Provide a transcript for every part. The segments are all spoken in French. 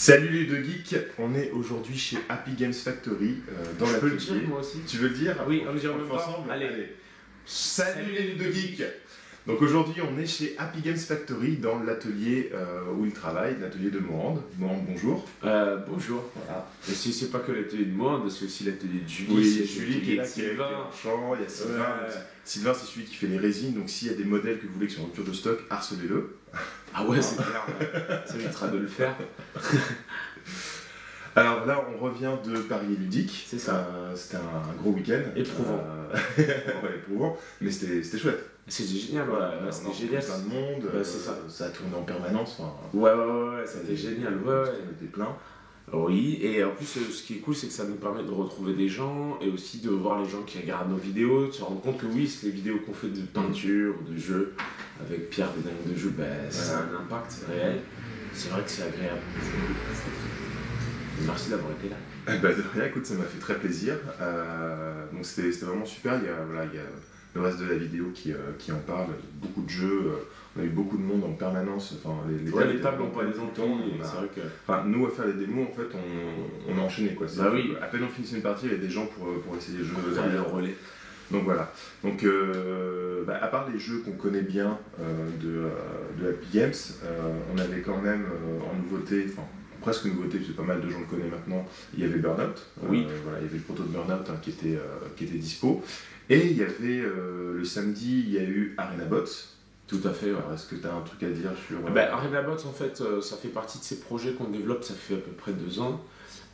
Salut les deux geeks, on est aujourd'hui chez Happy Games Factory dans Je peux le l'atelier. dire moi aussi. Tu veux le dire? Oui, on le dit en le même fait temps. ensemble. Allez. Salut les deux geeks. Donc aujourd'hui on est chez Happy Games Factory dans l'atelier où il travaille, l'atelier de Morande. Morande, bonjour. Bonjour. Voilà. Et si c'est pas que l'atelier de moi, c'est aussi l'atelier de Julie. Oui, c'est Julie qui est là, qui est Sylvain. en champ, il y a Sylvain. Ouais. Sylvain c'est celui qui fait les résines, donc s'il y a des modèles que vous voulez qui sont en rupture de stock, harcelez-le. Ah ouais, c'est clair. Ça évitera de le faire. Alors là, on revient de Paris Ludique. C'est ça. C'était un gros week-end. Éprouvant. Ouais, éprouvant, mais c'était chouette. C'était génial, ouais. On a C'était rencontré génial. plein de monde. Ouais, c'est ça. Ça a tourné en permanence. Enfin, Ouais, c'était génial. Ouais. on était plein. Oui, et en plus, ce qui est cool, c'est que ça nous permet de retrouver des gens et aussi de voir les gens qui regardent nos vidéos, de se rendre compte que oui, c'est les vidéos qu'on fait de peinture, de jeux, avec Pierre des dingues de jeux, ça a un impact réel. C'est vrai que c'est agréable. Merci d'avoir été là. De rien, écoute, ça m'a fait très plaisir. Donc c'était vraiment super. Il y a le reste de la vidéo qui en parle. Beaucoup de jeux. On a eu beaucoup de monde en permanence. Enfin, Les tables n'ont pas les entends. C'est vrai que. Enfin, nous, à faire les démos, en fait, on a enchaîné. Quoi. Bah oui. À peine on finissait une partie, il y avait des gens pour essayer les jeux. Faire le relais. Donc voilà. Donc, à part les jeux qu'on connaît bien de Happy Games, on avait quand même en nouveauté, enfin presque nouveauté, parce que pas mal de gens le connaissent maintenant, il y avait Burnout. Oui. Voilà, il y avait le proto de Burnout qui était dispo. Et il y avait le samedi, il y a eu Arena Bots. Tout à fait, ouais. Alors, est-ce que tu as un truc à dire sur. Arena Bots, en fait, ça fait partie de ces projets qu'on développe, ça fait à peu près 2 ans.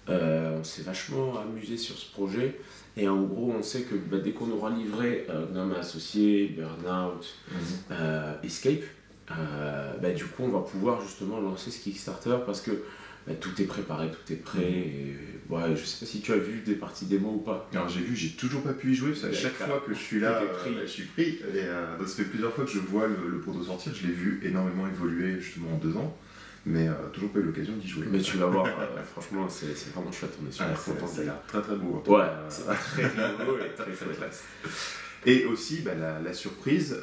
On s'est vachement amusé sur ce projet. Et en gros, on sait que dès qu'on aura livré Gnome Associé, Burnout, Escape, du coup, on va pouvoir justement lancer ce Kickstarter parce que tout est préparé, tout est prêt. Et, je sais pas si tu as vu des parties démo ou pas. Alors j'ai vu, j'ai toujours pas pu y jouer, parce qu'à chaque fois que je suis là, je suis pris. Et ça fait plusieurs fois que je vois le proto sortir, je l'ai vu énormément évoluer justement en 2 ans. Mais toujours pas eu l'occasion d'y jouer. Mais tu vas voir, franchement, c'est vraiment chouette, on est super content. Ça a l'air très très beau. Ouais, c'est très beau et très classe. Et aussi, la surprise,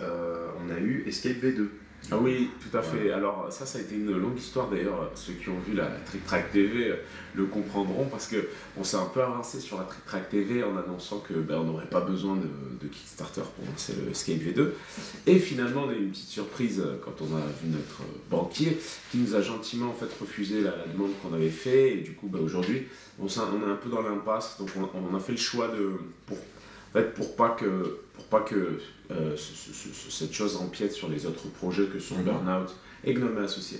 on a eu Escape V2. Ah oui, tout à fait. Alors ça a été une longue histoire d'ailleurs. Ceux qui ont vu la Trick Track TV le comprendront parce qu'on s'est un peu avancé sur la Trick Track TV en annonçant que on n'aurait pas besoin de Kickstarter pour lancer le Escape V2. Et finalement, on a eu une petite surprise quand on a vu notre banquier qui nous a gentiment en fait refusé la demande qu'on avait fait. Et du coup, aujourd'hui, on est un peu dans l'impasse. Donc on a fait le choix pour pas que cette chose empiète sur les autres projets que sont Burnout et Gnome Associé.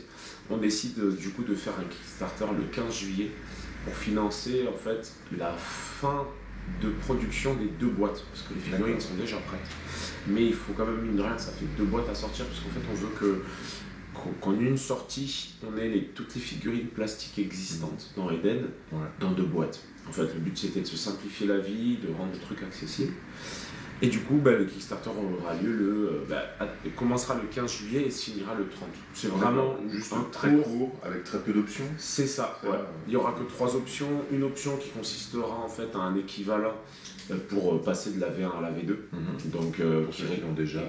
On décide du coup de faire un Kickstarter le 15 juillet pour financer en fait la fin de production des 2 boîtes parce que les figurines sont déjà prêtes. Mais il faut quand même mine de rien, ça fait 2 boîtes à sortir parce qu'en fait on veut qu'en une sortie, on ait toutes les figurines plastiques existantes dans Eden dans 2 boîtes. En fait, le but c'était de se simplifier la vie, de rendre le truc accessible. Et du coup, le Kickstarter aura lieu commencera le 15 juillet et se finira le 30. C'est vraiment juste un très court, avec très peu d'options. C'est ça, ouais. Il n'y aura que 3 options. Une option qui consistera en fait à un équivalent pour passer de la V1 à la V2. Donc, qui répond déjà.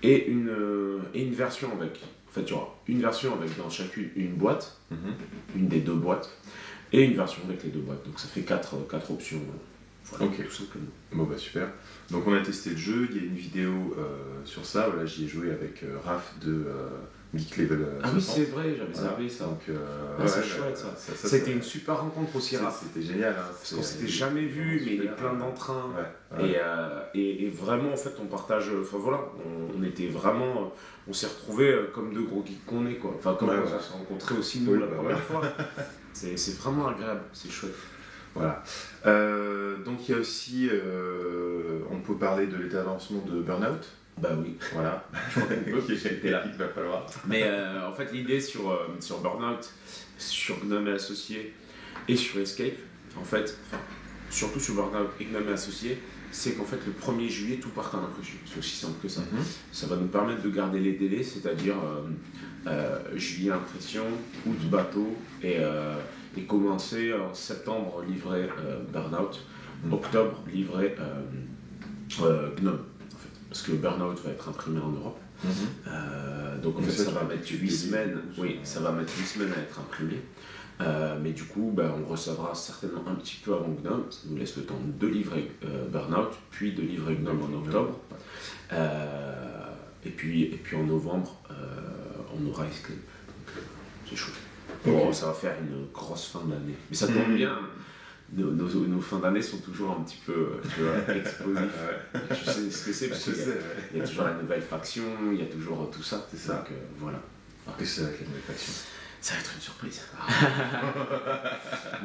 Et une version avec. En fait, il y aura une version avec dans chacune une boîte, une des 2 boîtes, et une version avec les 2 boîtes. Donc ça fait 4 options. Voilà, tout simplement. Bon super. Donc on a testé le jeu, il y a une vidéo sur ça, voilà, j'y ai joué avec Raph de Geek Level 60. Ah oui c'est vrai, j'avais zappé ça. Donc, c'est chouette ça. C'était une super rencontre aussi Raph. C'était génial. Parce qu'on s'était jamais vu, mais il est plein d'entrain. Et vraiment en fait on partage, on était vraiment, on s'est retrouvés comme 2 gros geeks qu'on est quoi. Enfin comme on s'est rencontrés aussi nous la première fois. C'est vraiment agréable, c'est chouette. Voilà. Donc il y a aussi, on peut parler de l'état d'avancement de Burnout. Bah oui. Voilà. Je crois qu'on peut, j'étais là. Il va falloir. Mais en fait l'idée sur Burnout, sur Gnome et Associé et sur Escape, en fait, surtout sur Burnout et Gnome et Associé, c'est qu'en fait le 1er juillet tout part en impression. C'est aussi simple que ça. Ça va nous permettre de garder les délais, c'est-à-dire juillet impression, août bateau et commencer en septembre livrer Burnout, octobre livrer Gnome en fait, parce que Burnout va être imprimé en Europe. Donc en fait ça va mettre 8 semaines, ça va mettre 8 semaines à être imprimé. Mais du coup, on recevra certainement un petit peu avant Gnome, ça nous laisse le temps de livrer Burnout, puis de livrer Gnome en octobre. Et puis en novembre, on aura Escape. C'est chaud. Bon, ça va faire une grosse fin d'année. Mais ça tombe bien, nos fins d'année sont toujours un petit peu explosifs. Tu sais ce que c'est, parce qu'il y a toujours la nouvelle faction, il y a toujours tout ça. C'est ça. Donc voilà. Qu'est-ce que c'est avec la nouvelle faction? Ça va être une surprise.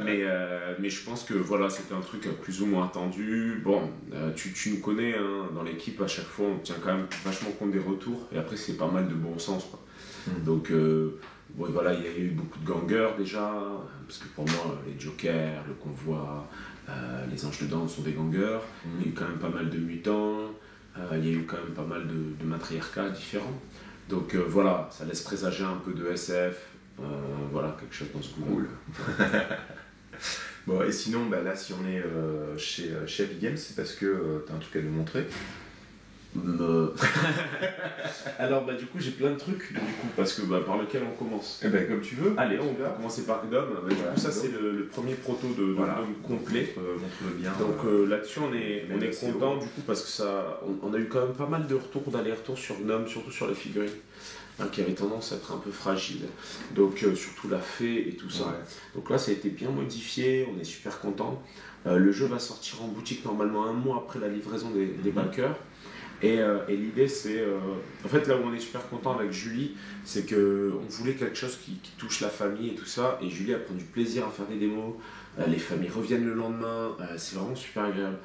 Mais je pense que voilà, c'était un truc plus ou moins attendu. Bon, tu nous connais, hein, dans l'équipe, à chaque fois, on tient quand même vachement compte des retours. Et après, c'est pas mal de bon sens, quoi. Donc, bon, voilà, il y a eu beaucoup de gangers déjà. Parce que pour moi, les Jokers, le Convoi, les Anges de Dante sont des gangers. Il y a eu quand même pas mal de mutants. Il y a eu quand même pas mal de matriarcats différents. Donc voilà, ça laisse présager un peu de SF. Voilà, quelque chose dans ce goût. Cool. Bon, et sinon, là, si on est chez Epic Games, c'est parce que tu as un truc à nous montrer. Alors, du coup, j'ai plein de trucs, parce que par lequel on commence. Comme tu veux. Allez, on va commencer par Gnome. Du coup, ça, c'est le premier proto de Gnome complet. Montre-le bien. Donc là-dessus, on est content, du coup, parce que on a eu quand même pas mal de retours, d'aller-retour sur Gnome, surtout sur les figurines. Qui avait tendance à être un peu fragile, donc surtout la fée et tout ça. Ouais. Donc là, ça a été bien modifié, on est super content. Le jeu va sortir en boutique normalement un mois après la livraison des backers. Et l'idée, c'est... en fait, là où on est super content avec Julie, c'est qu'on voulait quelque chose qui touche la famille et tout ça, et Julie, elle prend du plaisir à faire des démos, les familles reviennent le lendemain, c'est vraiment super agréable.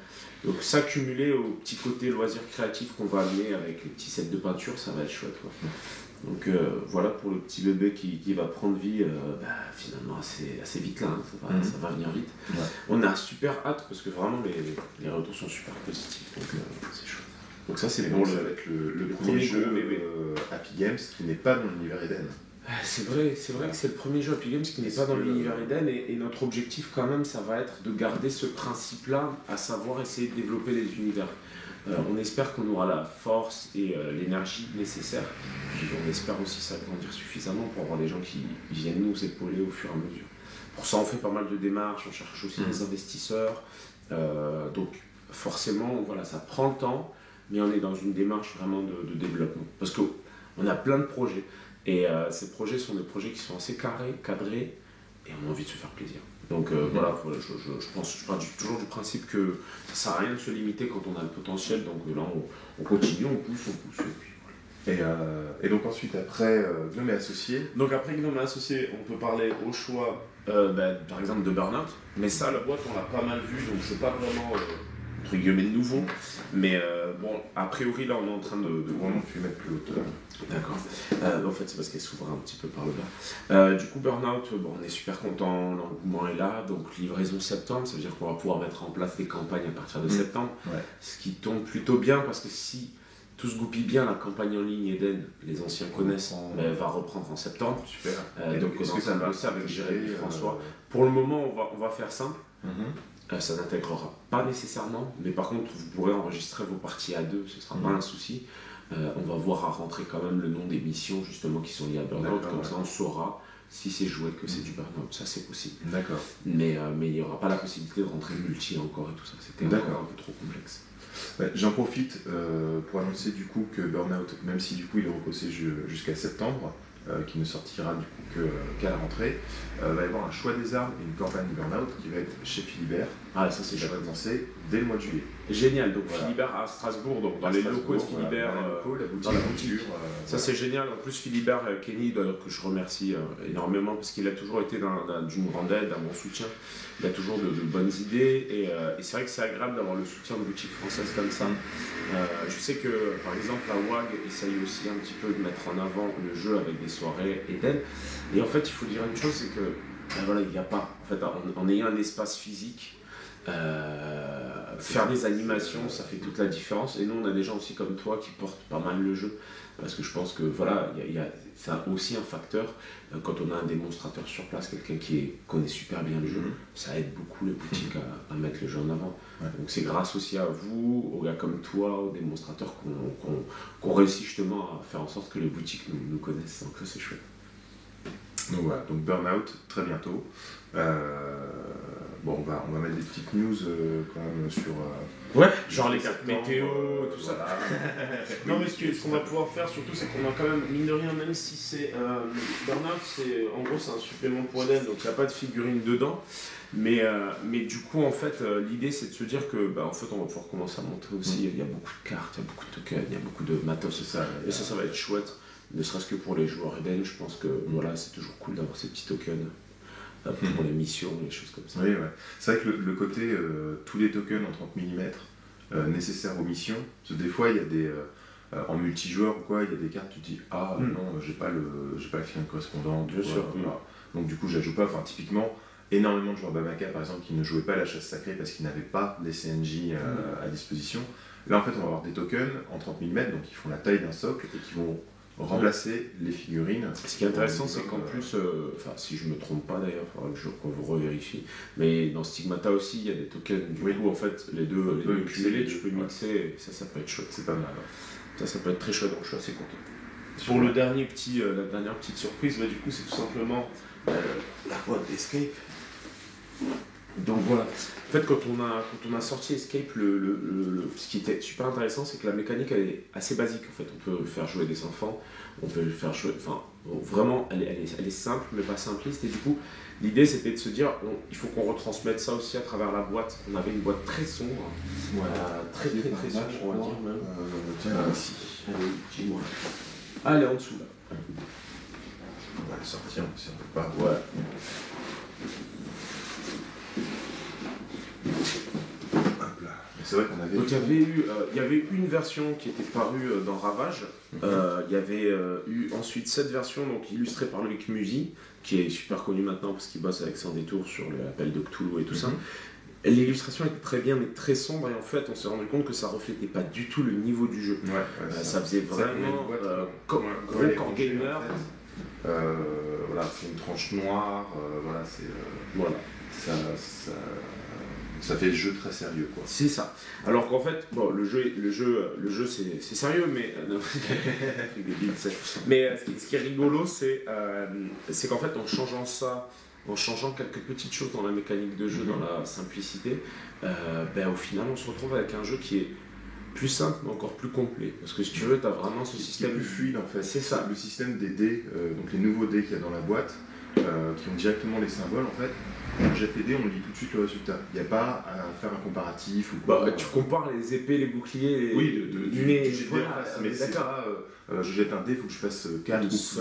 Donc ça, cumulé au petit côté loisir créatif qu'on va amener avec les petits sets de peinture, ça va être chouette, quoi. Donc voilà pour le petit bébé qui va prendre vie finalement assez vite là, hein, ça va venir vite. Ouais. On a super hâte parce que vraiment les retours sont super positifs, donc c'est chouette. Donc ça c'est bon, ça va être le premier jeu Happy Games qui n'est pas dans l'univers Eden. C'est vrai que c'est le premier jeu Happy Games qui n'est pas dans l'univers Eden, et notre objectif quand même, ça va être de garder ce principe-là, à savoir essayer de développer les univers. On espère qu'on aura la force et l'énergie nécessaires. Puis on espère aussi s'agrandir suffisamment pour avoir des gens qui viennent nous épauler au fur et à mesure. Pour ça, on fait pas mal de démarches, on cherche aussi des investisseurs. Donc forcément, voilà, ça prend le temps, mais on est dans une démarche vraiment de développement. Parce qu'on a plein de projets. Et ces projets sont des projets qui sont assez cadrés, et on a envie de se faire plaisir. Donc voilà, je pars toujours du principe que ça ne sert à rien de se limiter quand on a le potentiel, donc là on continue, on pousse, et puis voilà. Et donc ensuite, après Gnome et Associés. Donc après Gnome et Associés, on peut parler au choix, par exemple de Burnout, mais ça, la boîte, on l'a pas mal vu, donc c'est pas vraiment entre guillemets nouveau, mais bon, a priori là on est en train de vraiment tu mettre plus haut. D'accord. En fait, c'est parce qu'elle s'ouvre un petit peu par le bas. Du coup, Burnout, on est super content, l'engouement est là, donc livraison septembre, ça veut dire qu'on va pouvoir mettre en place des campagnes à partir de septembre, ce qui tombe plutôt bien parce que si tout se goupille bien, la campagne en ligne Eden, les anciens connaissent, va reprendre en septembre. Super. Donc, est-ce que ça va bosser avec Jérémy et François? Pour le moment, on va faire simple. Ça n'intégrera pas nécessairement, mais par contre, vous pourrez enregistrer vos parties à deux, ce ne sera pas un souci. On va voir à rentrer quand même le nom des missions justement qui sont liées à Burnout, comme ça on saura si c'est joué que c'est du Burnout, ça c'est possible. D'accord. Mais il n'y aura pas la possibilité de rentrer multi encore et tout ça, c'était encore un peu trop complexe. J'en profite pour annoncer du coup que Burnout, même si du coup il est repoussé jusqu'à septembre, qui ne sortira du coup qu'à la rentrée, va y avoir un choix des armes et une campagne Burnout qui va être chez Philibert. Ah, ça c'est chouette. Qui va commencer dès le mois de juillet. Génial, donc voilà. Philibert à Strasbourg, donc dans les locaux de Philibert, dans la boutique. Ça c'est génial. En plus Philibert Kenny, d'ailleurs que je remercie énormément parce qu'il a toujours été d'une grande aide, d'un bon soutien. Il a toujours de bonnes idées et c'est vrai que c'est agréable d'avoir le soutien de boutiques françaises comme ça. Je sais que par exemple la WAG essaye aussi un petit peu de mettre en avant le jeu avec des soirées Eden. Et en fait il faut dire une chose, c'est que voilà, il n'y a pas, en fait en ayant un espace physique, faire des animations, ça fait toute la différence. Et nous, on a des gens aussi comme toi qui portent pas mal le jeu. Parce que je pense que voilà, c'est aussi un facteur. Quand on a un démonstrateur sur place, quelqu'un qui connaît super bien le jeu, ça aide beaucoup les boutiques à mettre le jeu en avant. Donc c'est grâce aussi à vous, aux gars comme toi, aux démonstrateurs, qu'on réussit justement à faire en sorte que les boutiques nous connaissent. Donc c'est chouette. Donc voilà, donc Burnout très bientôt. Bon, on va mettre des petites news quand même sur. Ouais, genre les cartes météo, tout voilà. ça. Non, mais ce qu'on va pouvoir faire surtout, c'est qu'on a quand même, mine de rien, même si c'est. Burnout, en gros, c'est un supplément pour Eden, donc il n'y a pas de figurine dedans. Mais du coup, en fait, l'idée, c'est de se dire que, en fait, on va pouvoir commencer à montrer aussi. Il y a beaucoup de cartes, il y a beaucoup de tokens, il y a beaucoup de matos, c'est ça. Et ça va être chouette. Ne serait-ce que pour les joueurs Eden, je pense que voilà, c'est toujours cool d'avoir ces petits tokens. Pour les missions, les choses comme ça. Oui, ouais. C'est vrai que le côté tous les tokens en 30 mm nécessaires aux missions, parce que des fois il y a des en multijoueur ou quoi, il y a des cartes tu te dis non, j'ai pas la figurine correspondante. Bien sûr. Voilà. Donc du coup, je la joue pas. Enfin, typiquement, énormément de joueurs Bamaka par exemple qui ne jouaient pas à la chasse sacrée parce qu'ils n'avaient pas les CNJ à disposition. Là en fait, on va avoir des tokens en 30 mm, donc qui font la taille d'un socle et qui vont remplacer les figurines. Ce qui est intéressant, c'est qu'en plus, si je me trompe pas d'ailleurs, il faudra qu'on vous revérifie, mais dans Stigmata aussi, il y a des tokens. Du coup, en fait, les deux cumulés, tu peux mixer, et ça peut être chouette. C'est pas mal. Ça peut être très chouette, donc je suis assez content. Pour la dernière petite surprise, du coup, c'est tout simplement la boîte d'Escape. Donc voilà. En fait, quand on a sorti Escape, ce qui était super intéressant, c'est que la mécanique elle est assez basique. En fait, on peut faire jouer des enfants, on peut faire jouer. Enfin, vraiment, elle est simple, mais pas simpliste. Et du coup, l'idée c'était de se dire, il faut qu'on retransmette ça aussi à travers la boîte. On avait une boîte très sombre, très sombre, on va dire même. Tiens, ici. Allez, dis-moi. Ah, elle est en dessous là. On va le sortir, si on peut pas. Ouais. C'est vrai qu'on avait. Donc il y avait une version qui était parue dans Ravage. Il y avait eu ensuite cette version donc illustrée par Loïc Musi, qui est super connu maintenant parce qu'il bosse avec Sans Détour sur l'appel de Cthulhu et tout ça. L'illustration était très bien mais très sombre et en fait on s'est rendu compte que ça reflétait pas du tout le niveau du jeu. Ça faisait vraiment comme un gros gamer. Voilà, c'est une tranche noire. Voilà, c'est. Voilà. Ça fait le jeu très sérieux, quoi. C'est ça. Alors qu'en fait, bon, le jeu c'est sérieux, mais mais ce qui est rigolo, c'est qu'en fait, en changeant quelques petites choses dans la mécanique de jeu, dans la simplicité, au final, on se retrouve avec un jeu qui est plus simple, mais encore plus complet. Parce que si tu veux, tu as vraiment ce système plus fluide, en fait. C'est ça. Le système des dés, donc les nouveaux dés qu'il y a dans la boîte, qui ont directement les symboles, en fait. On jette les dés, on lit tout de suite le résultat. Il n'y a pas à faire un comparatif ou quoi. Tu compares les épées, les boucliers. Oui, mais voilà, mais c'est pas. Je jette un dé, il faut que je fasse 4 ou plus.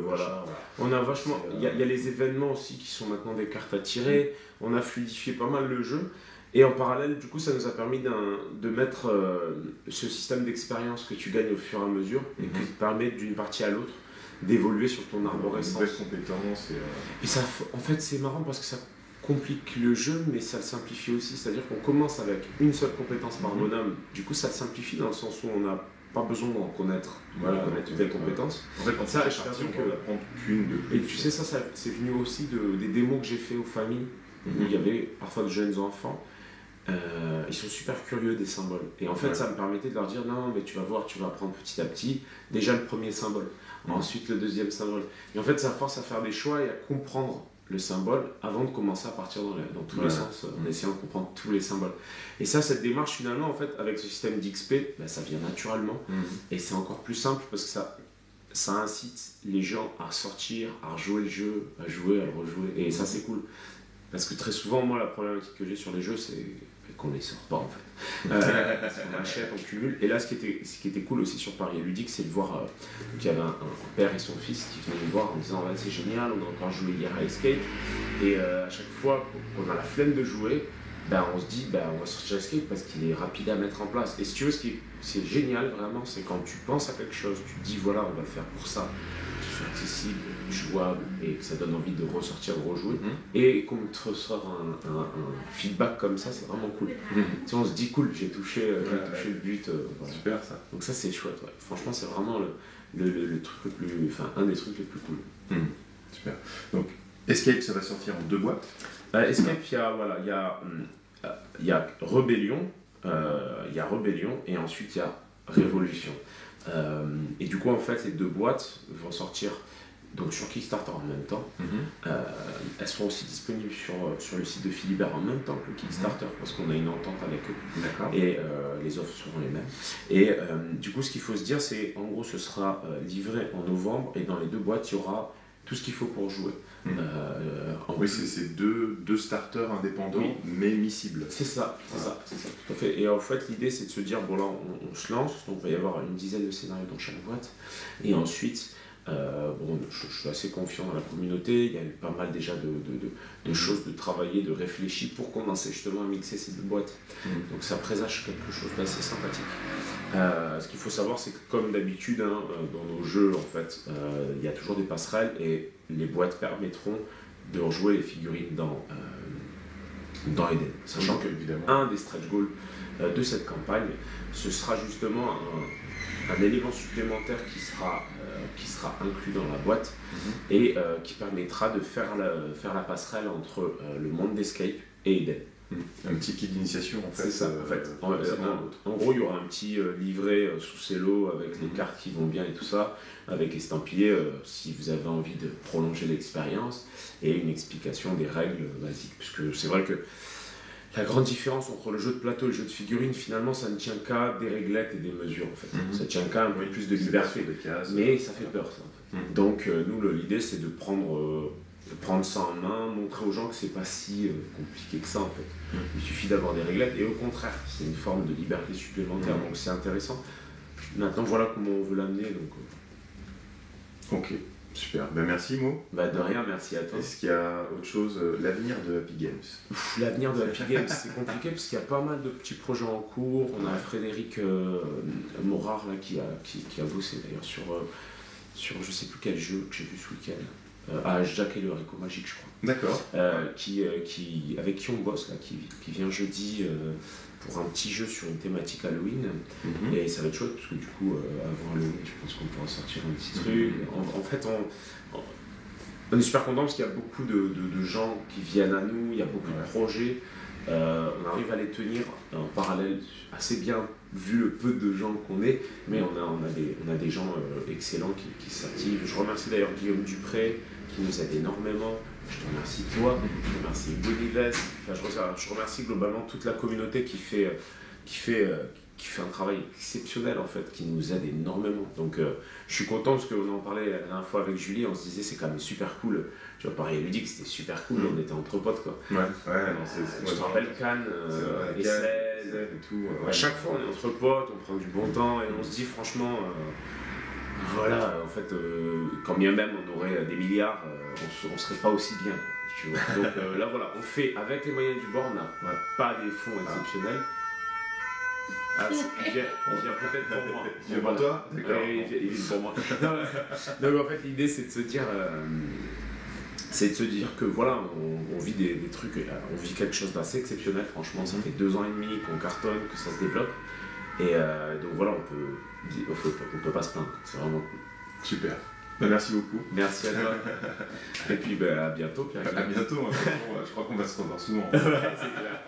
Voilà. On a vachement. Il y a les événements aussi qui sont maintenant des cartes à tirer. On a fluidifié pas mal le jeu. Et en parallèle, du coup, ça nous a permis de mettre ce système d'expérience que tu gagnes au fur et à mesure et qui te permet d'une partie à l'autre d'évoluer sur ton arborescence. Nouvelles compétences. Et ça, en fait, c'est marrant parce que ça complique le jeu, mais ça le simplifie aussi. C'est-à-dire qu'on commence avec une seule compétence par bonhomme. Du coup, ça le simplifie dans le sens où on n'a pas besoin d'en connaître. Connaître une telle compétence. En fait, quand ça, je pense qu'on va prendre qu'une de. Et tu sais, ça c'est venu aussi des démos que j'ai fait aux familles, où il y avait parfois de jeunes enfants. Ils sont super curieux des symboles. Et en fait, ça me permettait de leur dire non, mais tu vas voir, tu vas apprendre petit à petit. Déjà le premier symbole, ensuite le deuxième symbole. Et en fait, ça force à faire des choix et à comprendre le symbole avant de commencer à partir dans tous les sens, en essayant de comprendre tous les symboles. Et ça, cette démarche, finalement, en fait, avec ce système d'XP, ça vient naturellement. Et c'est encore plus simple parce que ça incite les gens à sortir, à rejouer le jeu, à jouer, à le rejouer. Et ça, c'est cool. Parce que très souvent, moi, la problématique que j'ai sur les jeux, c'est qu'on les sort pas, en fait. Parce qu'on achète, on cumule. Et là, ce qui était cool aussi sur Paris Ludique, c'est de voir qu'il y avait un père et son fils qui venaient me voir en disant c'est génial, on a encore joué hier à Escape. Et à chaque fois qu'on a la flemme de jouer, on se dit on va sortir Escape parce qu'il est rapide à mettre en place. Et si tu veux, c'est génial vraiment, c'est quand tu penses à quelque chose, tu te dis voilà, on va le faire pour ça, que ce soit accessible, jouable et que ça donne envie de ressortir, de rejouer. Et qu'on te sort un feedback comme ça, c'est vraiment cool. Si on se dit cool, j'ai touché le but. Voilà. Super ça. Donc ça, c'est chouette. Ouais. Franchement, c'est vraiment le truc le plus, un des trucs les plus cool. Super. Donc Escape, ça va sortir en 2 boîtes. Escape, il y a Rébellion, et ensuite il y a Révolution. Et du coup, en fait, les 2 boîtes vont sortir donc sur Kickstarter en même temps. Elles seront aussi disponibles sur le site de Philibert en même temps que le Kickstarter, parce qu'on a une entente avec eux. D'accord. Et les offres seront les mêmes. Et du coup, ce qu'il faut se dire, c'est en gros, ce sera livré en novembre, et dans les 2 boîtes, il y aura tout ce qu'il faut pour jouer. Oui, c'est deux starters indépendants, oui, mais mi-cibles. C'est ça, tout à fait. Et en fait, l'idée, c'est de se dire, bon là, on se lance, donc il va y avoir une dizaine de scénarios dans chaque boîte, et ensuite, je suis assez confiant dans la communauté, il y a pas mal déjà de choses de travailler, de réfléchir pour commencer justement à mixer ces 2 boîtes. Donc ça présage quelque chose d'assez sympathique. Ce qu'il faut savoir, c'est que comme d'habitude, dans nos jeux, en fait, il y a toujours des passerelles, et les boîtes permettront de rejouer les figurines dans Eden. Sachant que un des stretch goals de cette campagne, ce sera justement un élément supplémentaire qui sera inclus dans la boîte, et qui permettra de faire la passerelle entre le monde d'Escape et Eden. Un petit kit d'initiation en fait. C'est ça, en fait. En gros, il y aura un petit livret sous cello avec les cartes qui vont bien et tout ça, avec estampillé si vous avez envie de prolonger l'expérience, et une explication des règles basiques. Puisque c'est vrai que la grande différence entre le jeu de plateau et le jeu de figurines, finalement, ça ne tient qu'à des réglettes et des mesures en fait. Ça tient qu'à un peu plus de liberté, mais ça fait peur ça en fait. Donc nous, l'idée c'est de prendre ça en main, montrer aux gens que c'est pas si compliqué que ça en fait. Il suffit d'avoir des réglettes, et au contraire, c'est une forme de liberté supplémentaire, donc c'est intéressant. Maintenant, voilà comment on veut l'amener. Ok, super. Ben, merci Mo. De rien, merci à toi. Est-ce qu'il y a autre chose, l'avenir de Happy Games? L'avenir de Happy Games, c'est compliqué parce qu'il y a pas mal de petits projets en cours. On a Frédéric Morard là, qui a bossé d'ailleurs sur je sais plus quel jeu que j'ai vu ce week-end. Jack et le haricot magique, je crois. D'accord. Avec qui on bosse, là, qui vient jeudi pour un petit jeu sur une thématique Halloween. Et ça va être chouette, parce que du coup, avant Halloween, je pense qu'on pourra sortir un petit truc. En fait, on est super content parce qu'il y a beaucoup de gens qui viennent à nous, il y a beaucoup de projets. On arrive à les tenir en parallèle assez bien, vu le peu de gens qu'on est, mais on a des gens excellents qui s'activent. Je remercie d'ailleurs Guillaume Dupré, qui nous aide énormément. Je te remercie toi, je remercie Bonives. Je remercie globalement toute la communauté qui fait un travail exceptionnel en fait, qui nous aide énormément. Donc je suis content parce qu'on en parlait la dernière fois avec Julie, on se disait c'est quand même super cool. Tu vois, pareil, elle lui dit que c'était super cool, on était entre potes quoi. Ouais, je te rappelle Cannes, les 16 et tout. À chaque fois on est entre potes, on prend du bon temps, et on se dit franchement, voilà, en fait, quand bien même on aurait des milliards, on serait pas aussi bien. Tu vois. Donc là voilà, on fait avec les moyens du bord, on n'a pas des fonds exceptionnels. Il vient peut-être pour moi. Il vient pour toi? D'accord. Il vient pour moi. Donc en fait l'idée c'est de se dire que voilà, on vit des trucs, on vit quelque chose d'assez exceptionnel, franchement, ça fait 2 ans et demi qu'on cartonne, que ça se développe, et donc voilà, on peut pas se plaindre, c'est vraiment cool. Super. Merci beaucoup. Merci à toi. Et puis à bientôt, Pierre. À bientôt, je crois qu'on va se revoir souvent. Ouais, c'est clair.